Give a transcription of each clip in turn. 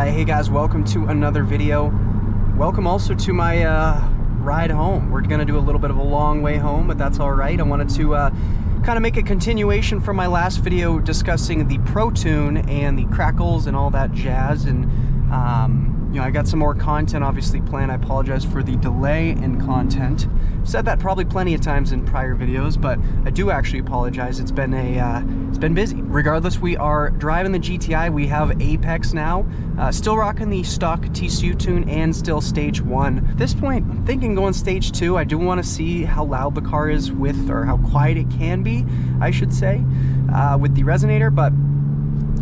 Hey guys, welcome to another video. Welcome also to my ride home. We're gonna do a little bit of a long way home, but that's all right. I wanted to kind of make a continuation from my last video discussing the Pro Tune and the crackles and all that jazz. And you know, I got some more content obviously planned. I apologize for the delay in content. I've said that probably plenty of times in prior videos, but I do actually apologize. It's been busy. Regardless, we are driving the GTI. We have Apex now, still rocking the stock TCU tune and still stage 1. At this point, I'm thinking going stage 2. I do want to see how loud the car is with, or how quiet it can be, I should say, with the resonator, but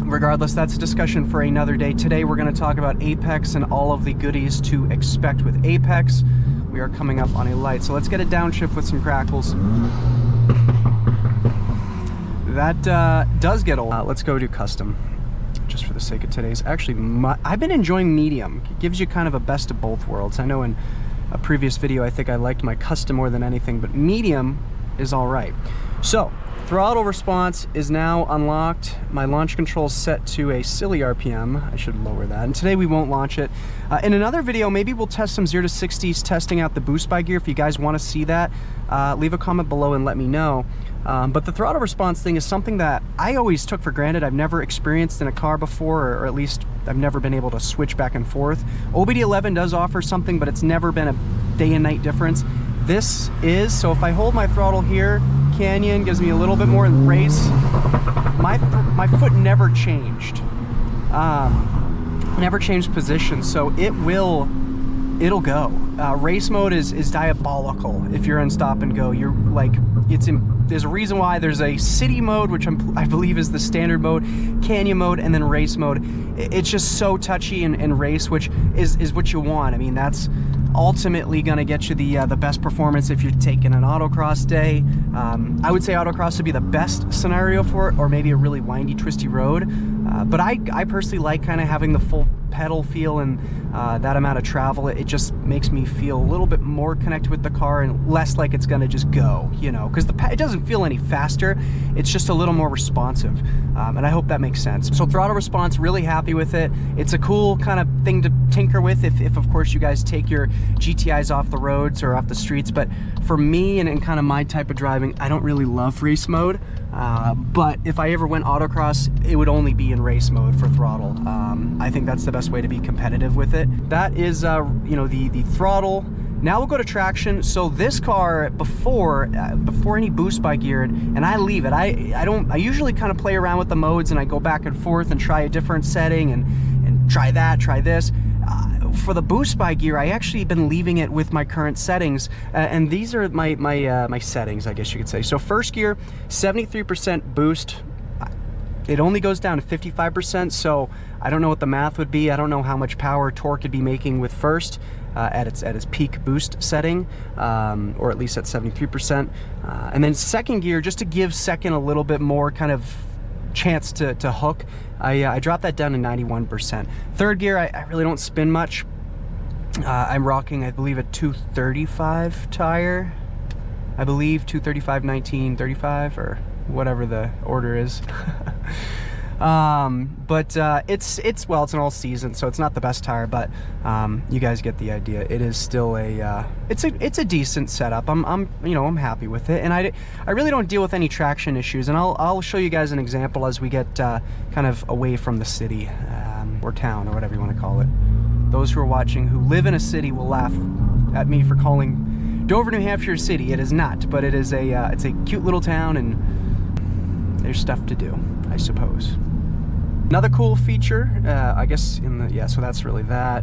regardless, that's a discussion for another day. Today we're going to talk about Apex and all of the goodies to expect with Apex. We are coming up on a light, so let's get a downshift with some crackles. That does get old. Let's go do custom, just for the sake of today's. Actually, I've been enjoying medium. It gives you kind of a best of both worlds. I know in a previous video I think I liked my custom more than anything, but medium is all right. So throttle response is now unlocked. My launch control is set to a silly RPM. I should lower that. And today we won't launch it. In another video, maybe we'll test some 0 to 60s, testing out the boost by gear. If you guys want to see that, leave a comment below and let me know. But the throttle response thing is something that I always took for granted. I've never experienced in a car before, or at least I've never been able to switch back and forth. OBD11 does offer something, but it's never been a day and night difference. This is, so if I hold my throttle here, Canyon gives me a little bit more in race. My foot never changed. Never changed position, so it'll go. Race mode is diabolical. If you're in stop and go, you're like, there's a reason why there's a city mode, which I believe is the standard mode, Canyon mode, and then race mode. It's just so touchy in race, which is what you want. I mean, that's ultimately going to get you the best performance if you're taking an autocross day. I would say autocross would be the best scenario for it, or maybe a really windy, twisty road. But I personally like kind of having the full pedal feel and that amount of travel. It just makes me feel a little bit more connected with the car and less like it's going to just go, you know, because it doesn't feel any faster. It's just a little more responsive, and I hope that makes sense. So throttle response, really happy with it. It's a cool kind of thing to tinker with if of course you guys take your GTIs off the roads or off the streets. But for me and kind of my type of driving, I don't really love race mode. But if I ever went autocross, it would only be in race mode for throttle. I think that's the best way to be competitive with it. That is, you know, the throttle. Now we'll go to traction. So this car, before any boost by gear, and I leave it. I usually kind of play around with the modes and I go back and forth and try a different setting and try that, try this. For the boost by gear, I actually been leaving it with my current settings, and these are my settings, I guess you could say. So first gear, 73% boost. It only goes down to 55%, so I don't know what the math would be. I don't know how much power torque it'd be making with first at its peak boost setting, or at least at 73%. And then second gear, just to give second a little bit more kind of chance to hook, I dropped that down to 91%. Third gear, I really don't spin much. I'm rocking, I believe, a 235 tire. I believe 235, 19, 35, or whatever the order is. But it's an all season, so it's not the best tire, but you guys get the idea. It is still it's a decent setup. I'm happy with it, and I really don't deal with any traction issues, and I'll show you guys an example as we get kind of away from the city, or town, or whatever you want to call it. Those who are watching who live in a city will laugh at me for calling Dover, New Hampshire a city. It is not, but it is it's a cute little town, and there's stuff to do, I suppose. Another cool feature, I guess so that's really that.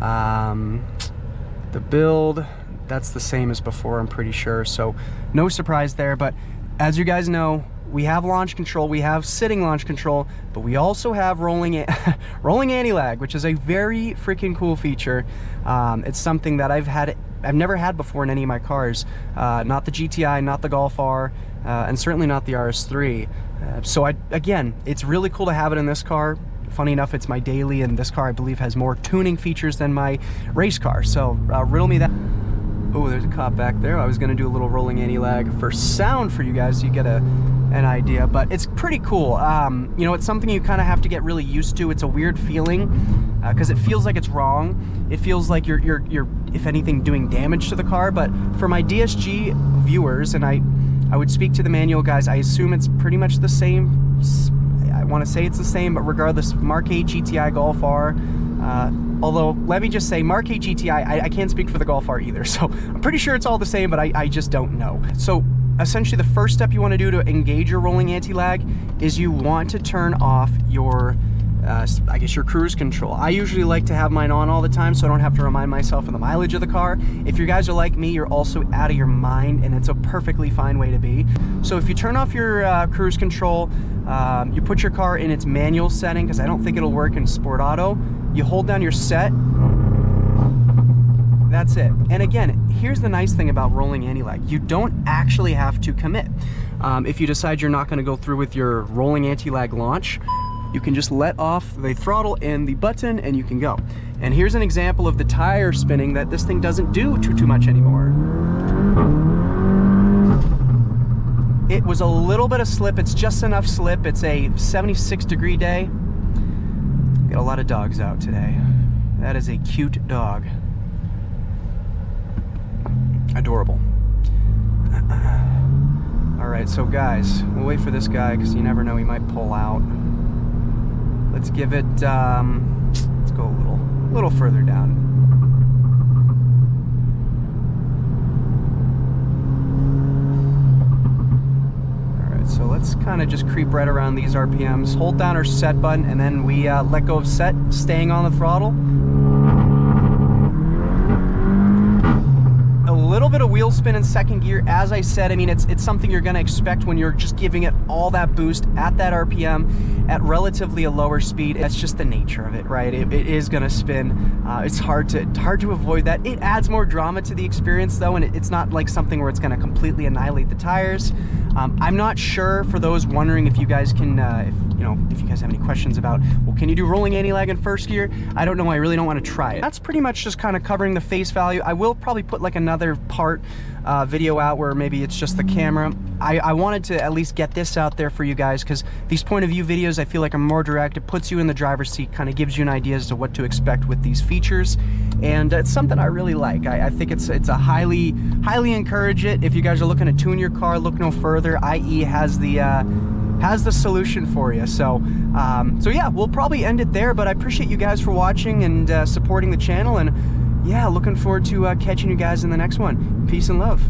The build, that's the same as before, I'm pretty sure, so no surprise there. But as you guys know, we have launch control, we have sitting launch control, but we also have rolling anti-lag, which is a very freaking cool feature. It's something that I've never had before in any of my cars. Not the GTI, not the Golf R, and certainly not the RS3. So again, it's really cool to have it in this car. Funny enough, it's my daily, and this car I believe has more tuning features than my race car. So riddle me that. Oh, there's a cop back there. I was gonna do a little rolling anti-lag for sound for you guys so you get an idea, but it's pretty cool. You know, it's something you kind of have to get really used to. It's a weird feeling. because it feels like it's wrong. It feels like you're, if anything, doing damage to the car. But for my DSG viewers, and I would speak to the manual guys, I assume it's pretty much the same. I want to say it's the same, but regardless, Mk8 GTI Golf R. Although, let me just say, Mk8 GTI, I can't speak for the Golf R either, so I'm pretty sure it's all the same, but I just don't know. So essentially, the first step you want to do to engage your rolling anti-lag is you want to turn off your I guess your cruise control. I usually like to have mine on all the time so I don't have to remind myself of the mileage of the car. If you guys are like me, you're also out of your mind, and it's a perfectly fine way to be. So if you turn off your cruise control, you put your car in its manual setting, because I don't think it'll work in Sport Auto. You hold down your set. That's it. And again, here's the nice thing about rolling anti-lag. You don't actually have to commit. If you decide you're not going to go through with your rolling anti-lag launch, you can just let off the throttle and the button and you can go. And here's an example of the tire spinning that this thing doesn't do too much anymore. It was a little bit of slip. It's just enough slip. It's a 76-degree day. Got a lot of dogs out today. That is a cute dog. Adorable. All right, so guys, we'll wait for this guy because you never know, he might pull out. Let's give it, let's go a little further down. All right, so let's kind of just creep right around these RPMs. Hold down our set button, and then we let go of set, staying on the throttle. A little bit of wheel spin in second gear. As I said, I mean, it's something you're gonna expect when you're just giving it all that boost at that RPM at relatively a lower speed. That's just the nature of it, right? It is gonna spin. It's hard to avoid that. It adds more drama to the experience though, and it's not like something where it's gonna completely annihilate the tires. I'm not sure, for those wondering, if you guys can, if you guys have any questions about, well, can you do rolling anti-lag in first gear? I don't know. I really don't want to try it. That's pretty much just kind of covering the face value. I will probably put like another part video out where maybe it's just the camera. I wanted to at least get this out there for you guys, because these point of view videos I feel like are more direct. It puts you in the driver's seat, kind of gives you an idea as to what to expect with these features, and it's something I really like. I think it's a highly encourage it. If you guys are looking to tune your car, look no further. IE has the solution for you. So yeah, we'll probably end it there, but I appreciate you guys for watching and supporting the channel, and yeah, looking forward to catching you guys in the next one. Peace and love.